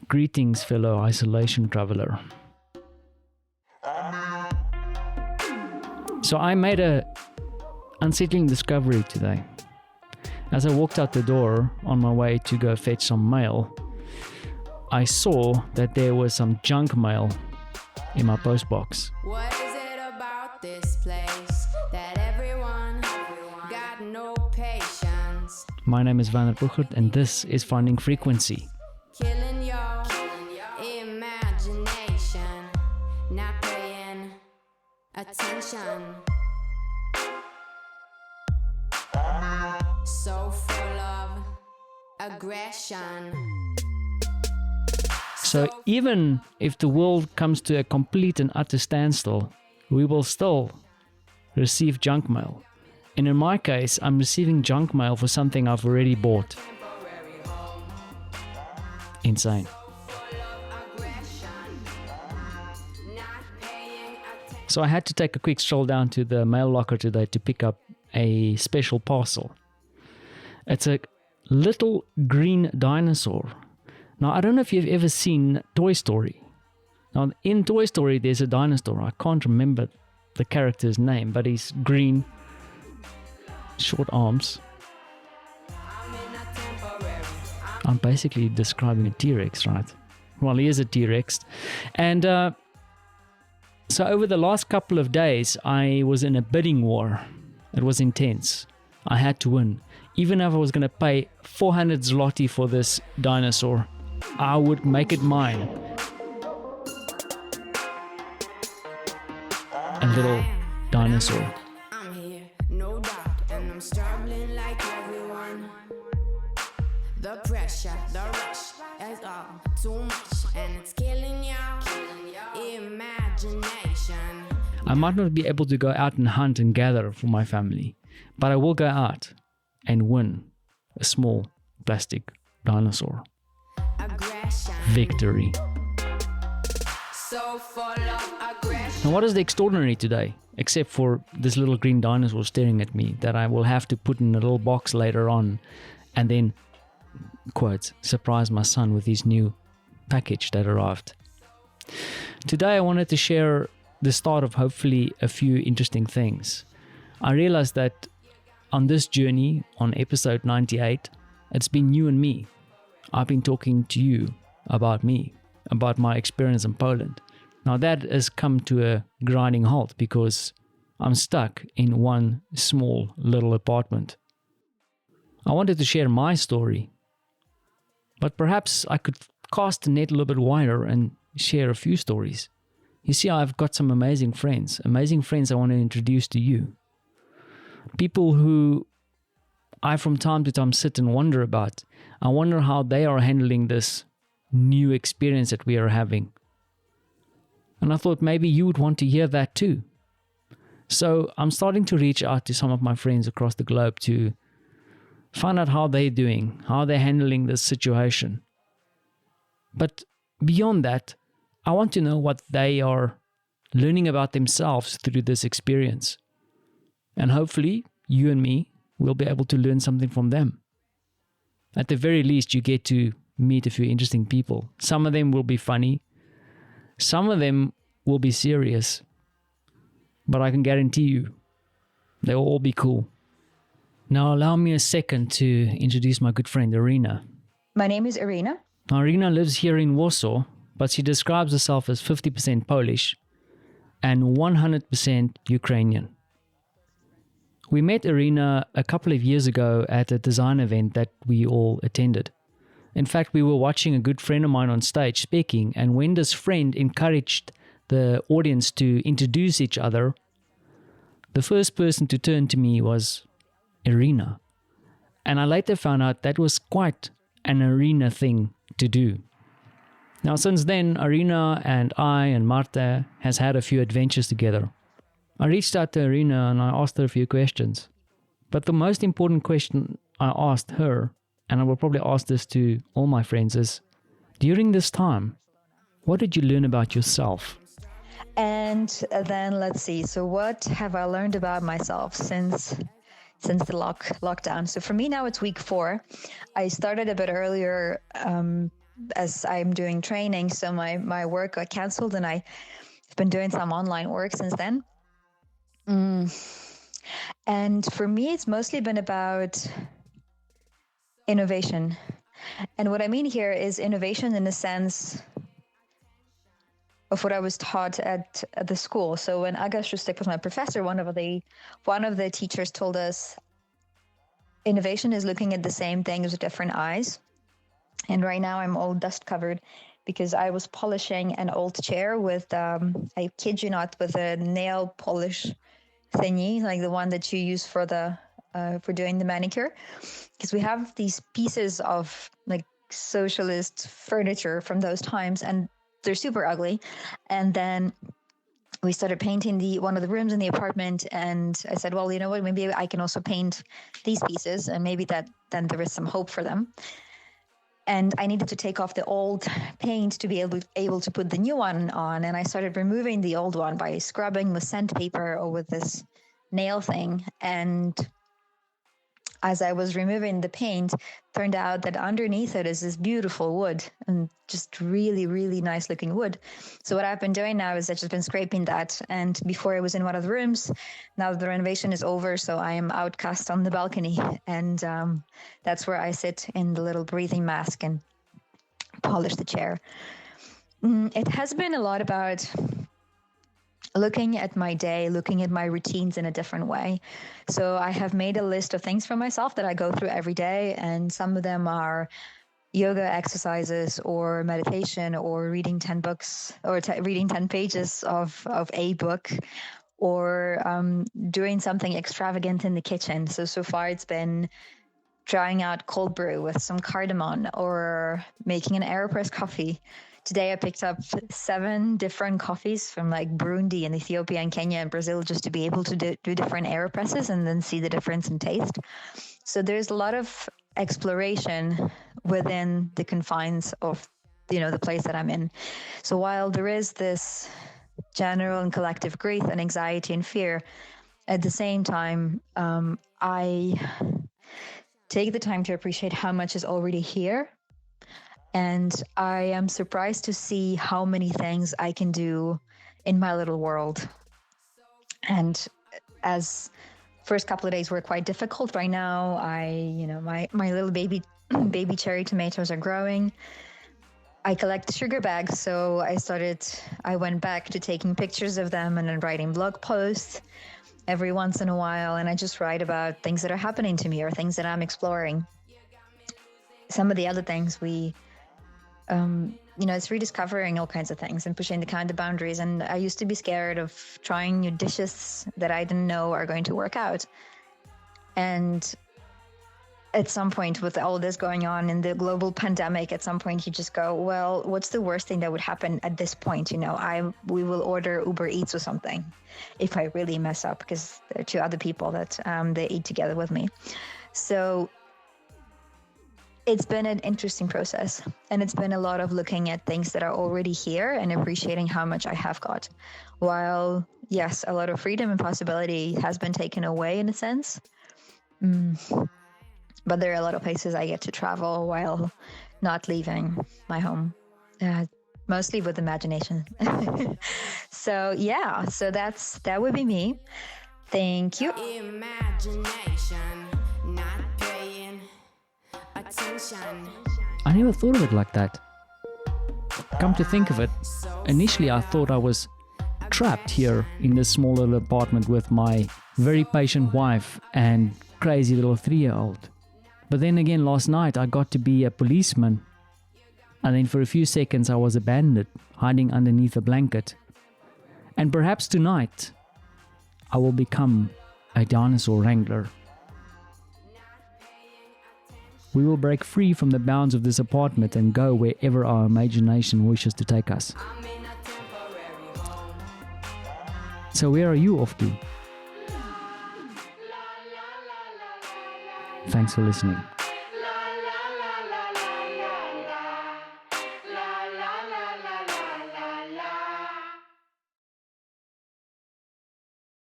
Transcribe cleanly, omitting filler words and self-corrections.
Greetings, fellow isolation traveler. So I made a unsettling discovery today. As I walked out the door on my way to go fetch some mail, I saw that there was some junk mail in my postbox. What is it about this place that everyone got no patience? My name is Van der Puchert and this is Finding Frequency. Killing your imagination, not paying attention. So full of aggression. So even if the world comes to a complete and utter standstill, we will still receive junk mail. And in my case, I'm receiving junk mail for something I've already bought. Insane. So I had to take a quick stroll down to the mail locker today to pick up a special parcel. It's a little green dinosaur. Now, I don't know if you've ever seen Toy Story. Now, in Toy Story, there's a dinosaur. I can't remember the character's name, but he's green, short arms. I'm basically describing a T-Rex, right? Well, he is a T-Rex. And so over the last couple of days, I was in a bidding war. It was intense. I had to win. Even if I was going to pay 400 zloty for this dinosaur, I would make it mine. A little dinosaur. I'm here, no doubt, and I'm struggling like everyone. The pressure, the rush, is all too much, and it's killing your imagination. I might not be able to go out and hunt and gather for my family, but I will go out and win a small plastic dinosaur. Aggression. Victory. So full of aggression. Now, what is the extraordinary today, except for this little green dinosaur staring at me that I will have to put in a little box later on and then, quote, surprise my son with his new package that arrived. Today, I wanted to share the start of hopefully a few interesting things. I realized that on this journey, on episode 98, it's been you and me. I've been talking to you about me, about my experience in Poland. Now that has come to a grinding halt because I'm stuck in one small little apartment. I wanted to share my story, but perhaps I could cast the net a little bit wider and share a few stories. You see, I've got some amazing friends I want to introduce to you. People who I from time to time sit and wonder about. I wonder how they are handling this new experience that we are having. And I thought maybe you would want to hear that too. So I'm starting to reach out to some of my friends across the globe to find out how they're doing, how they're handling this situation. But beyond that, I want to know what they are learning about themselves through this experience. And hopefully, you and me will be able to learn something from them. At the very least, you get to meet a few interesting people. Some of them will be funny. Some of them will be serious. But I can guarantee you, they will all be cool. Now, allow me a second to introduce my good friend, Iryna. My name is Iryna. Now, Iryna lives here in Warsaw, but she describes herself as 50% Polish and 100% Ukrainian. We met Iryna a couple of years ago at a design event that we all attended. In fact, we were watching a good friend of mine on stage speaking, and when this friend encouraged the audience to introduce each other, the first person to turn to me was Iryna. And I later found out that was quite an Iryna thing to do. Now, since then, Iryna and I and Marta has had a few adventures together. I reached out to Iryna and I asked her a few questions. But the most important question I asked her, and I will probably ask this to all my friends, is, during this time, what did you learn about yourself? And then let's see. So what have I learned about myself since the lockdown? So for me now it's week 4. I started a bit earlier as I'm doing training, so my work got canceled, and I've been doing some online work since then. And for me, it's mostly been about innovation. And what I mean here is innovation in the sense of what I was taught at the school. So when Aga Shustek was my professor, one of the teachers told us innovation is looking at the same things with different eyes. And right now I'm all dust covered because I was polishing an old chair with, I kid you not, with a nail polish thingy, like the one that you use for doing the manicure. Because we have these pieces of like socialist furniture from those times, and they're super ugly. And then we started painting one of the rooms in the apartment, and I said, well, you know what, maybe I can also paint these pieces, and maybe then there is some hope for them. And I needed to take off the old paint to be able to put the new one on. And I started removing the old one by scrubbing with sandpaper or with this nail thing. And as I was removing the paint, turned out that underneath it is this beautiful wood, and just really, really nice looking wood. So what I've been doing now is I've just been scraping that. And before I was in one of the rooms, now that the renovation is over, so I am outcast on the balcony. And that's where I sit in the little breathing mask and polish the chair. It has been a lot about looking at my day, looking at my routines in a different way. So I have made a list of things for myself that I go through every day. And some of them are yoga exercises or meditation or reading 10 books or reading 10 pages of a book, or doing something extravagant in the kitchen. So far it's been trying out cold brew with some cardamom or making an AeroPress coffee. Today I picked up 7 different coffees from like Burundi and Ethiopia and Kenya and Brazil, just to be able to do different AeroPresses and then see the difference in taste. So there's a lot of exploration within the confines of, the place that I'm in. So while there is this general and collective grief and anxiety and fear, at the same time, I take the time to appreciate how much is already here. And I am surprised to see how many things I can do in my little world. And as first couple of days were quite difficult, right now my little baby cherry tomatoes are growing. I collect sugar bags, so I went back to taking pictures of them and then writing blog posts every once in a while. And I just write about things that are happening to me or things that I'm exploring. Some of the other things it's rediscovering all kinds of things and pushing the kind of boundaries. And I used to be scared of trying new dishes that I didn't know are going to work out. And at some point, with all this going on in the global pandemic, at some point you just go, well, what's the worst thing that would happen at this point? We will order Uber Eats or something if I really mess up, because there are 2 other people that they eat together with me. So it's been an interesting process, and it's been a lot of looking at things that are already here and appreciating how much I have got. While, yes, a lot of freedom and possibility has been taken away in a sense, but there are a lot of places I get to travel while not leaving my home, mostly with imagination. So that would be me. Thank you. Imagination, not paying attention. I never thought of it like that. Come to think of it, initially I thought I was trapped here in this small little apartment with my very patient wife and crazy little 3-year-old. But then again, last night I got to be a policeman, and then for a few seconds I was a bandit hiding underneath a blanket. And perhaps tonight I will become a dinosaur wrangler. We will break free from the bounds of this apartment and go wherever our imagination wishes to take us. So where are you off to? Thanks for listening.